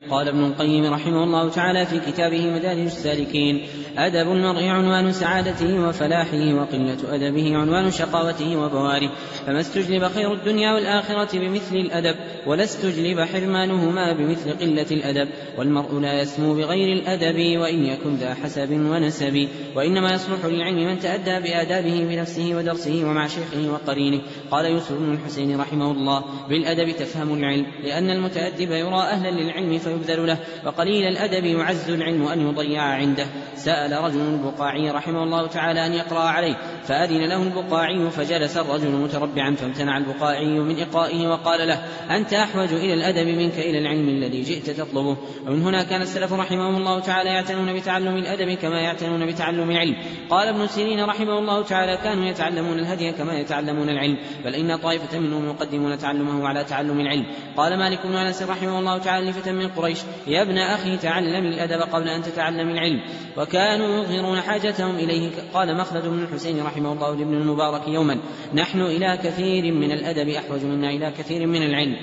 قال ابن القيم رحمه الله تعالى في كتابه مدارج السالكين: أدب المرء عنوان سعادته وفلاحه، وقلة أدبه عنوان شقاوته وبواره، فما استجلب خير الدنيا والآخرة بمثل الأدب، ولا استجلب حرمانهما بمثل قلة الأدب. والمرء لا يسمو بغير الأدب وإن يكن ذا حسب ونسب، وإنما يصلح للعلم من تأدى بآدابه بنفسه ودرسه ومع شيخه وقرينه. قال يوسف بن الحسين رحمه الله: بالأدب تفهم العلم، لأن المتأدب يرى أهلا للعلم فيبذل له، وقليل الأدب يعز العلم أن يضيع عنده. سأل رجل البقاعي رحمه الله تعالى أن يقرأ عليه، فأذن له البقاعي، فجلس الرجل متربعا، فامتنع البقاعي من إقرائه وقال له: أنت أحوج إلى الأدب منك إلى العلم الذي جئت تطلبه. ومن هنا كان السلف رحمهم الله تعالى يعتنون بتعلم الأدب كما يعتنون بتعلم العلم. قال ابن سيرين رحمه الله تعالى: كانوا يتعلمون الهدي كما يتعلمون العلم، بل إن طائفة منهم يقدمون تعلمه على تعلم العلم. قال مالك بن أنس رحمه الله تعالى لفتى من قريش: يا ابن أخي تعلم الأدب قبل أن تتعلم العلم، وكانوا يظهرون حاجتهم إليه. قال مخلد بن الحسين رحمه الله لابن المبارك يوما: نحن إلى كثير من الأدب أحوج منا إلى كثير من العلم،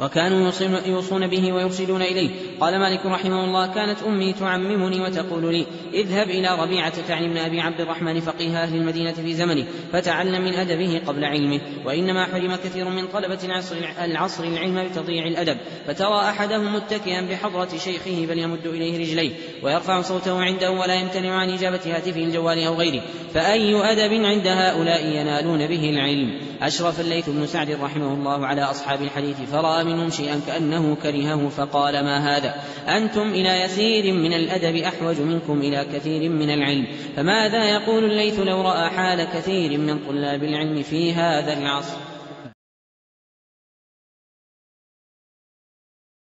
وكانوا يوصون به ويرشدون إليه. قال مالك رحمه الله: كانت أمي تعممني وتقول لي: اذهب إلى ربيعة تعني بن أبي عبد الرحمن فقيه أهل المدينة في زمنه، فتعلم من أدبه قبل علمه. وإنما حرم كثير من طلبة العصر العلم بتضييع الأدب، فترى أحدهم متكئا بحضرة شيخه بل يمد إليه رجليه ويرفع صوته عنده ولا يمتنع عن إجابة هاتفه الجوال أو غيره، فأي أدب عند هؤلاء ينالون به العلم؟ أشرف الليث بن سعد رحمه الله على أصحاب الحديث، فرأى منهم شيئا كأنه كرهه، فقال: ما هذا؟ أنتم إلى يسير من الأدب أحوج منكم إلى كثير من العلم. فماذا يقول الليث لو رأى حال كثير من طلاب العلم في هذا العصر؟